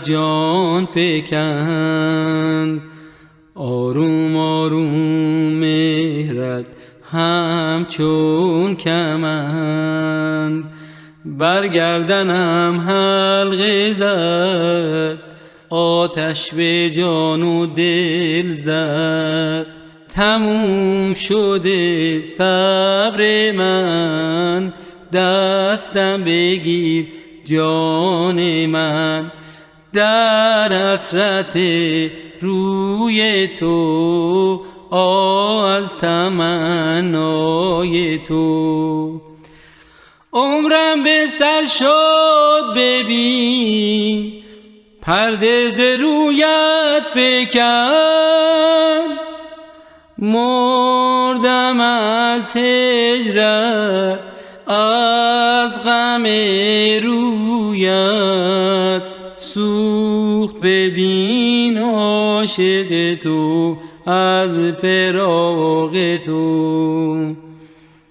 جان فکند. آروم آروم مهرت همچون کمند، برگردنم حلقه زد، آتش به جان و دل زد. تموم شده صبر من، دستم بگیر جان من، در حسرت روی تو از تمنای تو. عمرم به سر شد ببین، پرده ز رویت فکن. مردم از هجرت، از غم رویت، سوخت ببین عاشق تو از فراق تو.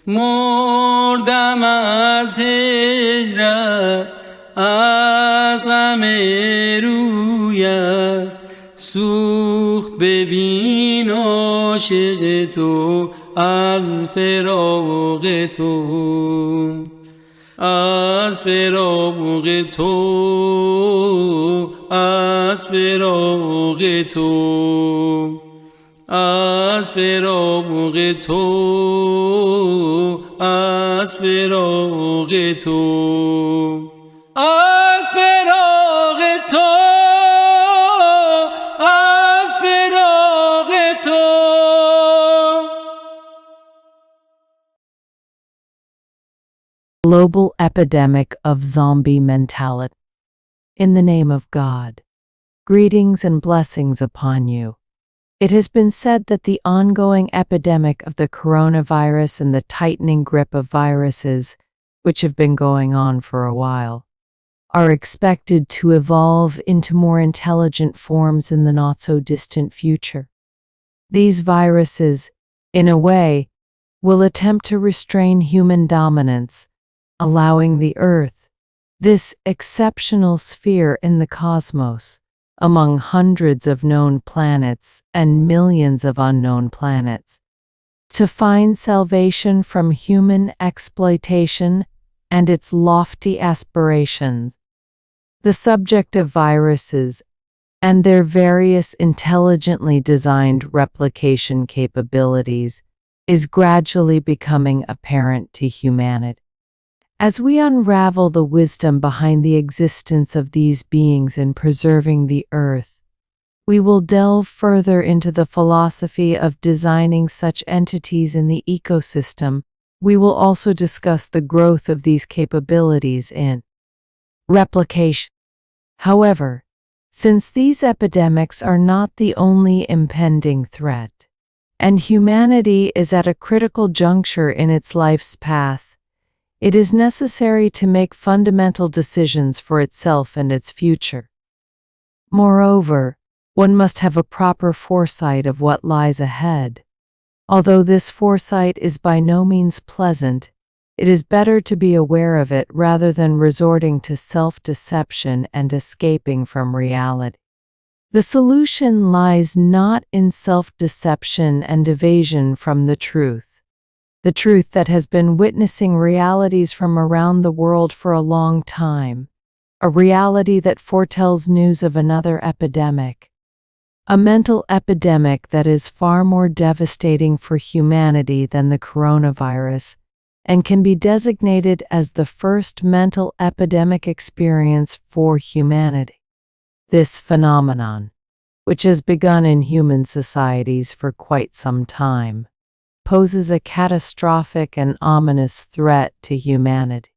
مردم از هجرت، از غم رویت، سوخت ببین عاشق تو از فراق تو. از فراق تو، از فراق تو، از فراق تو، از فراق تو، از فراق تو، از فراق تو. Global epidemic of zombie mentality. In the name of God, greetings and blessings upon you. It has been said that the ongoing epidemic of the coronavirus and the tightening grip of viruses, which have been going on for a while, are expected to evolve into more intelligent forms in the not-so-distant future. These viruses, in a way, will attempt to restrain human dominance, allowing the Earth, this exceptional sphere in the cosmos, among hundreds of known planets and millions of unknown planets, to find salvation from human exploitation and its lofty aspirations. The subject of viruses and their various intelligently designed replication capabilities is gradually becoming apparent to humanity. As we unravel the wisdom behind the existence of these beings in preserving the Earth, we will delve further into the philosophy of designing such entities in the ecosystem. We will also discuss the growth of these capabilities in replication. However, since these epidemics are not the only impending threat, and humanity is at a critical juncture in its life's path, it is necessary to make fundamental decisions for itself and its future. Moreover, one must have a proper foresight of what lies ahead. Although this foresight is by no means pleasant, it is better to be aware of it rather than resorting to self-deception and escaping from reality. The solution lies not in self-deception and evasion from the truth that has been witnessing realities from around the world for a long time, a reality that foretells news of another epidemic, a mental epidemic that is far more devastating for humanity than the coronavirus, and can be designated as the first mental epidemic experience for humanity. This phenomenon, which has begun in human societies for quite some time, poses a catastrophic and ominous threat to humanity,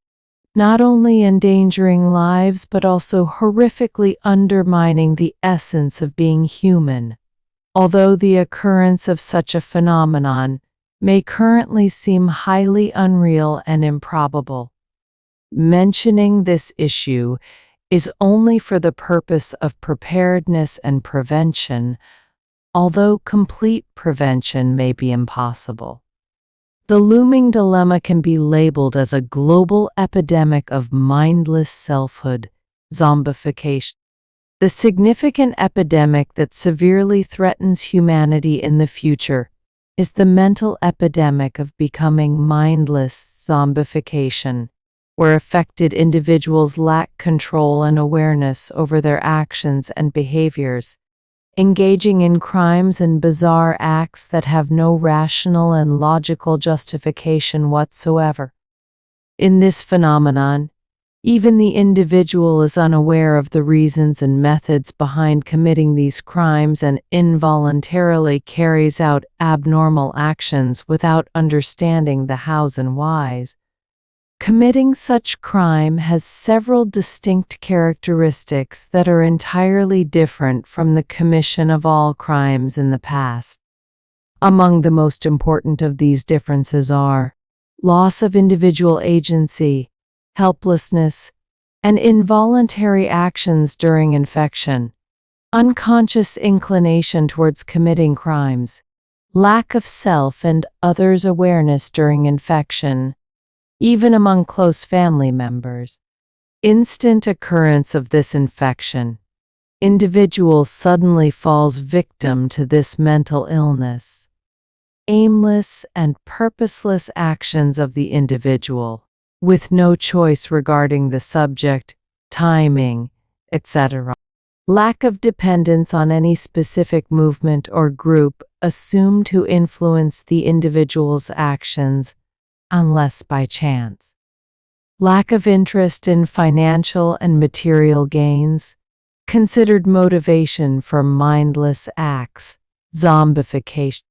not only endangering lives but also horrifically undermining the essence of being human. Although the occurrence of such a phenomenon may currently seem highly unreal and improbable, mentioning this issue is only for the purpose of preparedness and prevention, although complete prevention may be impossible. The looming dilemma can be labeled as a global epidemic of mindless selfhood, zombification. The significant epidemic that severely threatens humanity in the future is the mental epidemic of becoming mindless zombification, where affected individuals lack control and awareness over their actions and behaviors, engaging in crimes and bizarre acts that have no rational and logical justification whatsoever. In this phenomenon, even the individual is unaware of the reasons and methods behind committing these crimes and involuntarily carries out abnormal actions without understanding the hows and whys. Committing such crime has several distinct characteristics that are entirely different from the commission of all crimes in the past. Among the most important of these differences are loss of individual agency, helplessness, and involuntary actions during infection, unconscious inclination towards committing crimes, lack of self and others' awareness during infection, even among close family members. Instant occurrence of this infection. Individual suddenly falls victim to this mental illness. Aimless and purposeless actions of the individual, with no choice regarding the subject, timing, etc. Lack of dependence on any specific movement or group assumed to influence the individual's actions, unless by chance. Lack of interest in financial and material gains, considered motivation for mindless acts, zombification.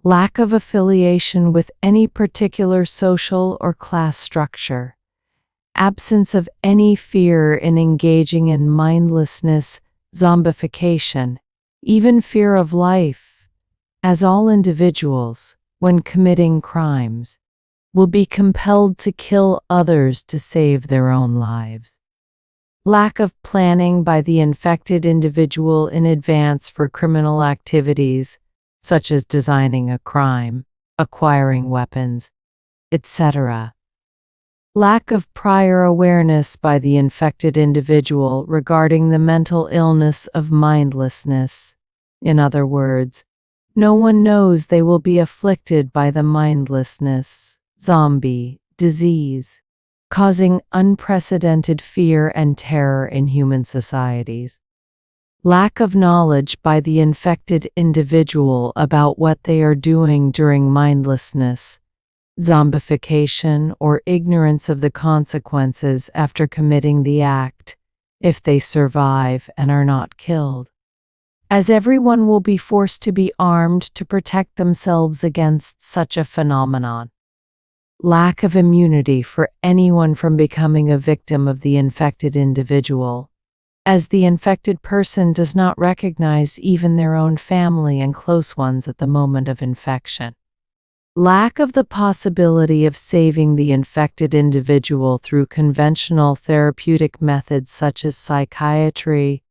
Lack of affiliation with any particular social or class structure. Absence of any fear in engaging in mindlessness, zombification, even fear of life, as all individuals, when committing crimes, will be compelled to kill others to save their own lives. Lack of planning by the infected individual in advance for criminal activities, such as designing a crime, acquiring weapons, etc. Lack of prior awareness by the infected individual regarding the mental illness of mindlessness. In other words, no one knows they will be afflicted by the mindlessness, zombie, disease, causing unprecedented fear and terror in human societies. Lack of knowledge by the infected individual about what they are doing during mindlessness, zombification, or ignorance of the consequences after committing the act, if they survive and are not killed. As everyone will be forced to be armed to protect themselves against such a phenomenon. Lack of immunity for anyone from becoming a victim of the infected individual, as the infected person does not recognize even their own family and close ones at the moment of infection. Lack of the possibility of saving the infected individual through conventional therapeutic methods such as psychiatry,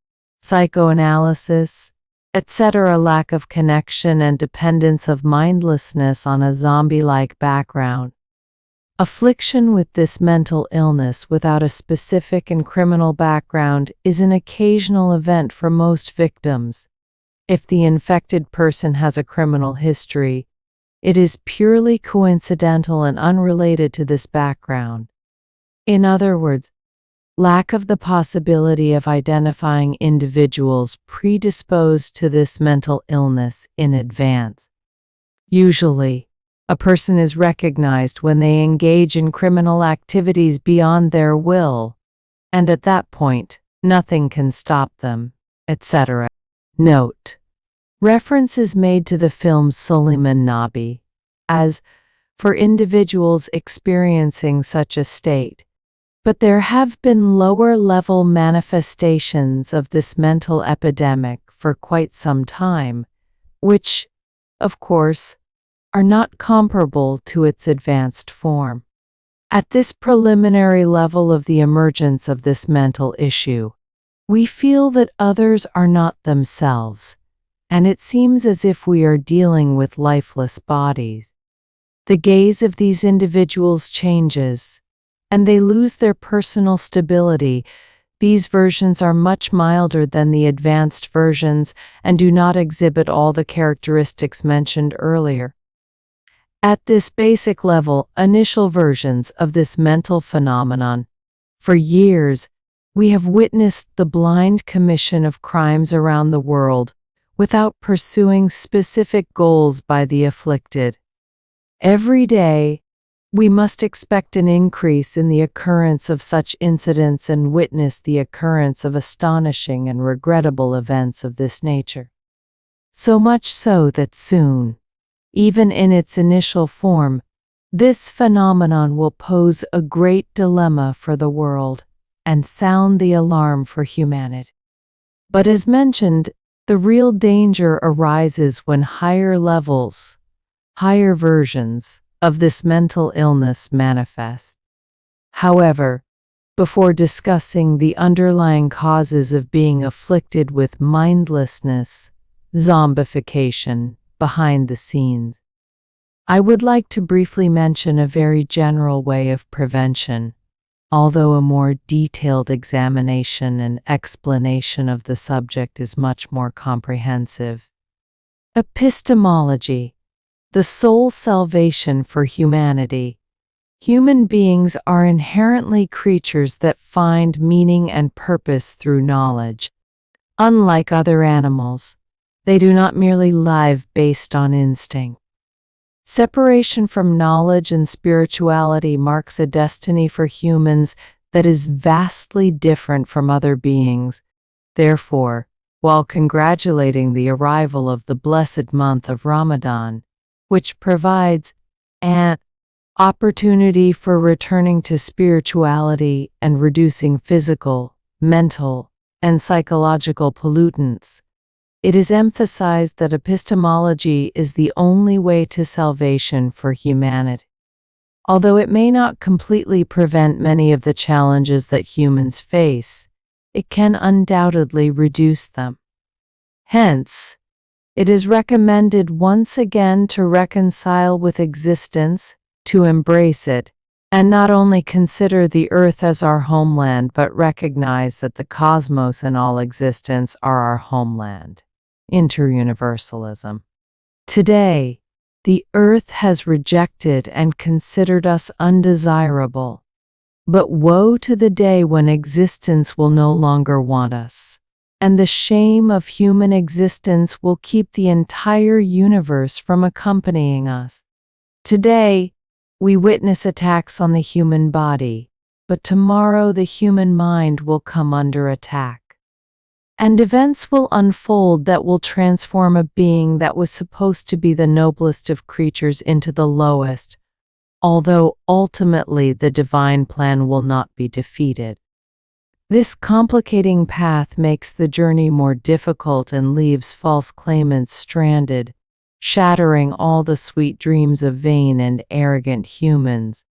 psychoanalysis, etc. Lack of connection and dependence of mindlessness on a zombie-like background. Affliction with this mental illness without a specific and criminal background is an occasional event for most victims. If the infected person has a criminal history, it is purely coincidental and unrelated to this background. In other words, lack of the possibility of identifying individuals predisposed to this mental illness in advance. Usually, a person is recognized when they engage in criminal activities beyond their will, and at that point, nothing can stop them, etc. Note: reference is made to the film Suleiman Nabi as for individuals experiencing such a state, but there have been lower-level manifestations of this mental epidemic for quite some time, which, of course, are not comparable to its advanced form. At this preliminary level of the emergence of this mental issue, we feel that others are not themselves, and it seems as if we are dealing with lifeless bodies. The gaze of these individuals changes, and they lose their personal stability These versions are much milder than the advanced versions and do not exhibit all the characteristics mentioned earlier. At this basic level, initial versions of this mental phenomenon. For years, we have witnessed the blind commission of crimes around the world without pursuing specific goals by the afflicted. Every day, we must expect an increase in the occurrence of such incidents and witness the occurrence of astonishing and regrettable events of this nature. So much so that soon, even in its initial form, this phenomenon will pose a great dilemma for the world and sound the alarm for humanity. But as mentioned, the real danger arises when higher levels, higher versions of this mental illness manifest. However, before discussing the underlying causes of being afflicted with mindlessness, zombification, behind the scenes, I would like to briefly mention a very general way of prevention, although a more detailed examination and explanation of the subject is much more comprehensive. Epistemology, the sole salvation for humanity. Human beings are inherently creatures that find meaning and purpose through knowledge. Unlike other animals, they do not merely live based on instinct. Separation from knowledge and spirituality marks a destiny for humans that is vastly different from other beings. Therefore, while congratulating the arrival of the blessed month of Ramadan, which provides an opportunity for returning to spirituality and reducing physical, mental, and psychological pollutants, it is emphasized that epistemology is the only way to salvation for humanity. Although it may not completely prevent many of the challenges that humans face, it can undoubtedly reduce them. Hence, it is recommended once again to reconcile with existence, to embrace it, and not only consider the earth as our homeland but recognize that the cosmos and all existence are our homeland. Interuniversalism. Today, the earth has rejected and considered us undesirable, but woe to the day when existence will no longer want us, and the shame of human existence will keep the entire universe from accompanying us. Today, we witness attacks on the human body, but tomorrow the human mind will come under attack. And events will unfold that will transform a being that was supposed to be the noblest of creatures into the lowest, although ultimately the divine plan will not be defeated. This complicating path makes the journey more difficult and leaves false claimants stranded, shattering all the sweet dreams of vain and arrogant humans.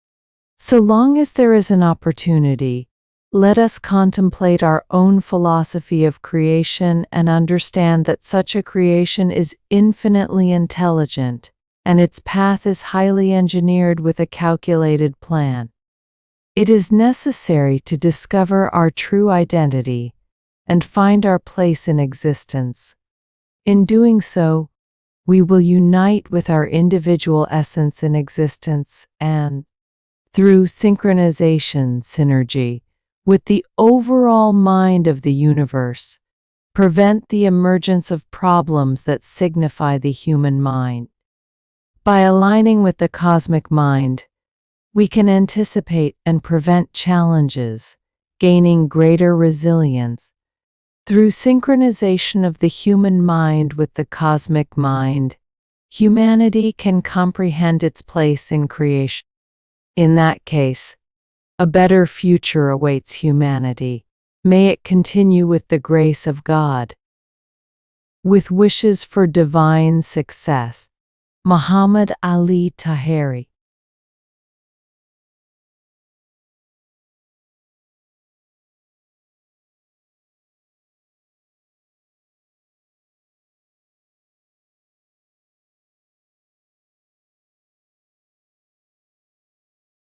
So long as there is an opportunity, let us contemplate our own philosophy of creation and understand that such a creation is infinitely intelligent, and its path is highly engineered with a calculated plan. It is necessary to discover our true identity and find our place in existence. In doing so, we will unite with our individual essence in existence and, through synchronization, synergy, with the overall mind of the universe, prevent the emergence of problems that signify the human mind. By aligning with the cosmic mind, we can anticipate and prevent challenges, gaining greater resilience. Through synchronization of the human mind with the cosmic mind, humanity can comprehend its place in creation. In that case, a better future awaits humanity. May it continue with the grace of God. With wishes for divine success, Mohammad Ali Taheri.